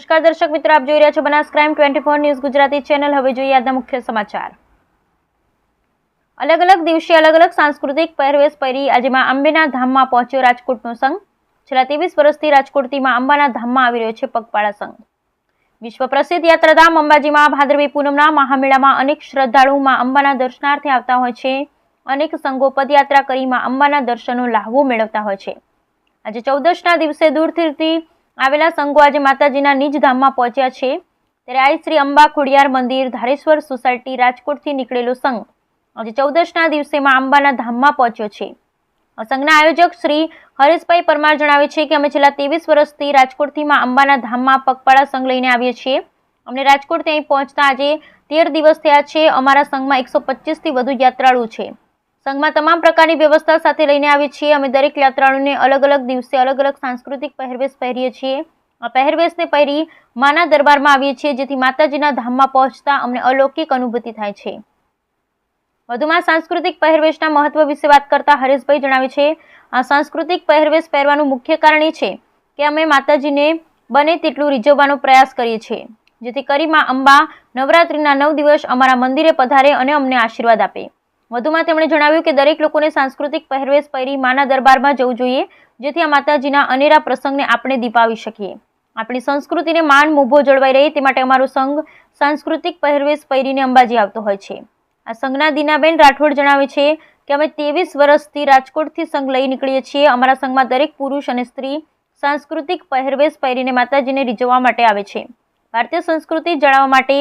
નમસ્કાર દર્શક મિત્રો, આપ જોઈ રહ્યા છો Banas crime 24 news Gujarati channel. હવે જોઈએ આજના મુખ્ય સમાચાર। અલગ અલગ દિવસે અલગ અલગ સાંસ્કૃતિક પહેરવેશ પહેરી આજે માં અંબેના ધામમાં પહોંચ્યો રાજકોટનો સંઘ। છેલ્લા 23 વર્ષથી રાજકોટથી માં અંબાના ધામમાં આવી રહ્યો છે પગપાળા સંઘ। વિશ્વ પ્રસિદ્ધ યાત્રાધામ અંબાજીમાં ભાદરવી પૂનમના મહામેળામાં અનેક શ્રદ્ધાળુ માં અંબાના દર્શનાર્થે આવતા હોય છે। અનેક સંઘો પદયાત્રા કરી માં અંબાના દર્શનનો લાહવો મેળવતા હોય છે। આજે 14ના દિવસે દૂરથી આવેલા સંઘો આજે માતાજીના નિજ ધામમાં પહોંચ્યા છે। ત્યારે આઈ શ્રી અંબા ખોડિયાર મંદિર ધારેશ્વર સોસાયટી રાજકોટથી નીકળેલો સંઘ આજે 14ના દિવસે માં અંબાના ધામમાં પહોંચ્યો છે। આ સંઘના આયોજક શ્રી હરેશભાઈ પરમાર જણાવે છે કે અમે છેલ્લા 23 વર્ષથી રાજકોટથી માં અંબાના ધામમાં પગપાળા સંઘ લઈને આવીએ છીએ। અમને રાજકોટથી અહીં પહોંચતા આજે 13 દિવસ થયા છે। અમારા સંઘમાં 125થી વધુ યાત્રાળુ છે। સંઘમાં તમામ પ્રકારની વ્યવસ્થા સાથે લઈને આવીએ છીએ। અમે દરેક યાત્રાળુને અલગ અલગ દિવસે અલગ અલગ સાંસ્કૃતિક પહેરવેશ પહેરીએ છીએ। આ પહેરવેશને પહેરી માના દરબારમાં આવીએ છીએ જેથી માતાજીના ધામમાં પહોંચતા અમને અલૌકિક અનુભૂતિ થાય છે। વધુમાં સાંસ્કૃતિક પહેરવેશના મહત્વ વિશે વાત કરતા હરેશભાઈ જણાવે છે, આ સાંસ્કૃતિક પહેરવેશ પહેરવાનું મુખ્ય કારણ એ છે કે અમે માતાજીને બને તેટલું રીઝવવાનો પ્રયાસ કરીએ છીએ જેથી કરી માં અંબા નવરાત્રિના 9 દિવસ અમારા મંદિરે પધારે અને અમને આશીર્વાદ આપે। વધુમાં તેમણે જણાવ્યું કે દરેક લોકોને સાંસ્કૃતિક પહેરવેશ પહેરી માના દરબારમાં જવું જોઈએ જેથી આ માતાજીના અનેરા પ્રસંગને આપણે દીપાવી શકીએ। આપણી સંસ્કૃતિને માન મોભો જળવાઈ રહે તે માટે અમારો સંઘ સાંસ્કૃતિક પહેરવેશ પહેરીને અંબાજી આવતો હોય છે। આ સંઘના દીનાબેન રાઠોડ જણાવે છે કે અમે 23 વર્ષથી રાજકોટથી સંઘ લઈ નીકળીએ છીએ। અમારા સંઘમાં દરેક પુરુષ અને સ્ત્રી સાંસ્કૃતિક પહેરવેશ પહેરીને માતાજીને રીઝવવા માટે આવે છે। ભારતીય સંસ્કૃતિ જાળવવા માટે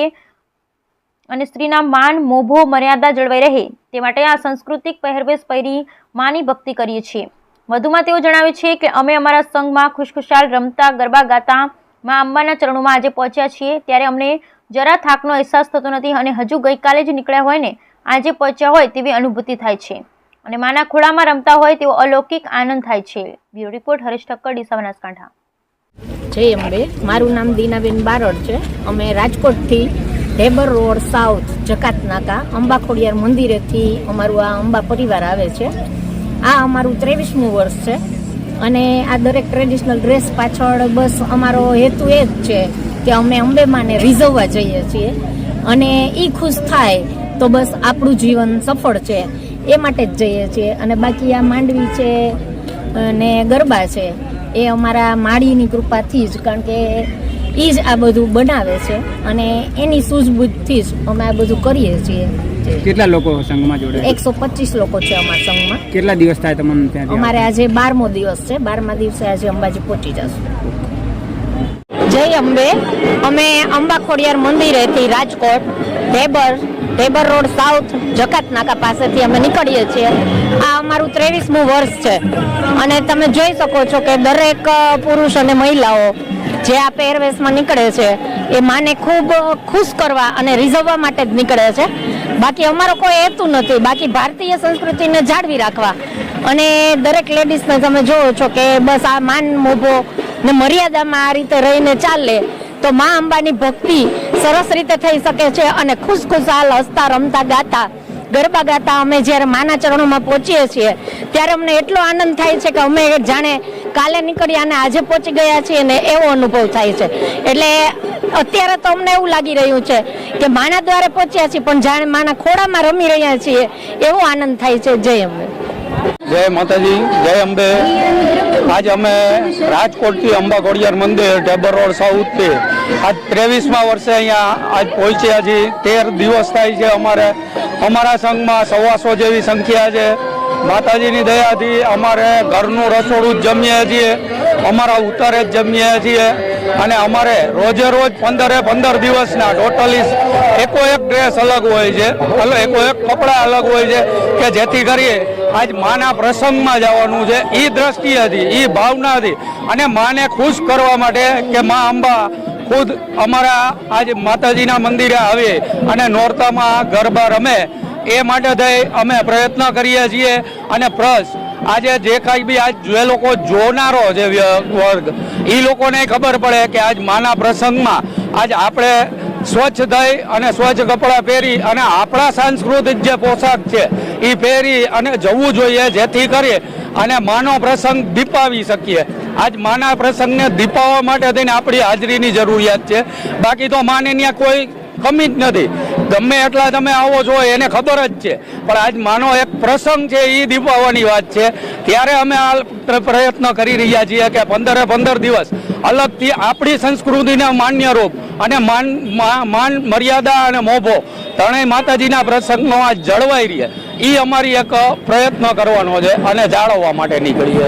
અને સ્ત્રીના માન મોભો મર્યાદા જળવાઈ રહે તે માટે આ સાંસ્કૃતિક પહેરવેશ પહેરી માની ભક્તિ કરીએ છીએ। વધુમાં તેઓ જણાવે છે કે અમે અમારા સંઘમાં ખુશખુશાલ રમતા ગરબા ગાતા માં અંબાના ચરણોમાં આજે પહોંચ્યા છીએ ત્યારે અમને જરા થાકનો અહેસાસ થતો નથી અને હજુ ગઈકાલે જ નીકળ્યા હોય ને આજે પહોંચ્યા હોય તેવી અનુભૂતિ થાય છે અને માના ખોળામાં રમતા હોય તેવો અલૌકિક આનંદ થાય છે। Bureau report Haresh Thakkar, Deesa, Banaskantha. જય અંબે। મારું નામ દીનાબેન બારોટ છે। અમે રાજકોટથી ઢેબર રોડ સાઉથ જકાત નાકા અંબા ખોડિયાર મંદિરેથી અમારું આ અંબા પરિવાર આવે છે। આ અમારું 23મું વર્ષ છે અને આ દરેક ટ્રેડિશનલ ડ્રેસ પાછળ બસ અમારો હેતુ એ જ છે કે અમે અંબેમાને રીઝવવા જઈએ છીએ અને એ ખુશ થાય તો બસ આપણું જીવન સફળ છે એ માટે જ જઈએ છીએ। અને બાકી આ માંડવી છે અને ગરબા છે એ અમારા માળીની કૃપાથી જ, કારણ કે એ જ આ બધું બનાવે છે અને એની સૂઝબૂઝથી જ અમે આ બધું કરીએ છીએ। કેટલા લોકો સંઘમાં જોડાય? 125 લોકો છે અમારા સંઘમાં। કેટલા દિવસ થાય તમને ત્યાં? અમારે આજે 12મો દિવસ છે। 12મા દિવસે આજે અંબાજી પહોંચી જશું। જય અંબે। અમે અંબા ખોડિયાર મંદિરેથી રાજકોટ ઢેબર રોડ સાઉથ જકાત નાકા પાસેથી અમે નીકળીએ છીએ। આ અમારું 23મું વર્ષ છે અને તમે જોઈ શકો છો કે દરેક પુરુષ અને મહિલાઓ જે આ પહેરવેશમાં નીકળે છે એ માને ખૂબ ખુશ કરવા અને રીઝવવા માટે જ નીકળે છે। બાકી અમારો કોઈ હેતુ નથી, બાકી ભારતીય સંસ્કૃતિને જાળવી રાખવા અને દરેક લેડીઝને તમે જોવો છો કે બસ આ માન મોભો ને મર્યાદામાં આ રીતે રહીને ચાલે તો મા અંબાની ભક્તિ સરસ રીતે થઈ શકે છે અને ખુશખુશાલ હસતા રમતા ગાતા ગરબા ગાતા અમે જ્યારે માના ચરણોમાં પહોંચીએ છીએ ત્યારે અમને એટલો આનંદ થાય છે કે અમે જાણે કાલે નીકળ્યા અને આજે પહોંચી ગયા છીએ ને એવો અનુભવ થાય છે। એટલે અત્યારે તો અમને એવું લાગી રહ્યું છે કે માના દ્વારે પહોંચ્યા છીએ પણ જાણે માના ખોળામાં રમી રહ્યા છીએ એવો આનંદ થાય છે। જય અંબે। જય માતાજી, જય અંબે। આજે અમે રાજકોટથી અંબા ખોડિયાર મંદિર ઢેબર રોડ સાઉથથી આજ 23મા વર્ષે અહીંયા આજ પહોંચ્યા છીએ। 13 દિવસ થાય છે અમારે। અમારા સંઘમાં 125 જેવી સંખ્યા છે। માતાજીની દયાથી અમારે ઘરનું રસોડું જ જમીએ છીએ, અમારા ઉતારે જ જમીએ છીએ અને અમારે રોજે રોજ 15 દિવસના ટોટલી એકો એક ડ્રેસ અલગ હોય છે, એકો એક કપડાં અલગ હોય છે કે જેથી કરીએ આજ માના પ્રસંગમાં જવાનું છે એ દ્રષ્ટિએથી, એ ભાવનાથી અને માને ખુશ કરવા માટે કે મા અંબા ખુદ અમારા આજ માતાજીના મંદિરે આવે અને નોરતામાં ગરબા રમે એ માટે થઈ અમે પ્રયત્ન કરીએ છીએ। અને પ્લસ આજે જે કાંઈ બી આજ જે લોકો જોનારો છે વર્ગ એ લોકોને ખબર પડે કે આજ માના પ્રસંગમાં આજ આપણે સ્વચ્છ થઈ અને સ્વચ્છ કપડાં પહેરી અને આપણા સાંસ્કૃતિક જે પોશાક છે એ પહેરી અને જવું જોઈએ જેથી કરી અને માનો પ્રસંગ દીપાવી શકીએ। આજ માના પ્રસંગને દીપાવવા માટે થઈને આપણી હાજરીની જરૂરિયાત છે. બાકી તો માને ત્યાં કોઈ કમી જ નથી. ગમે એટલા તમે આવો છો એને ખબર જ છે, પણ આજ માનો એક પ્રસંગ છે એ દીપાવવાની વાત છે. ત્યારે અમે આ પ્રયત્ન કરી રહ્યા છીએ કે 15 દિવસ અલગથી આપણી સંસ્કૃતિને માન્ય રૂપ અને માન મર્યાદા અને મોભો ત્રણેય માતાજીના પ્રસંગનો આ જળવાઈ રહે એ અમારી એક પ્રયત્ન કરવાનો છે અને જાળવવા માટે નીકળીએ.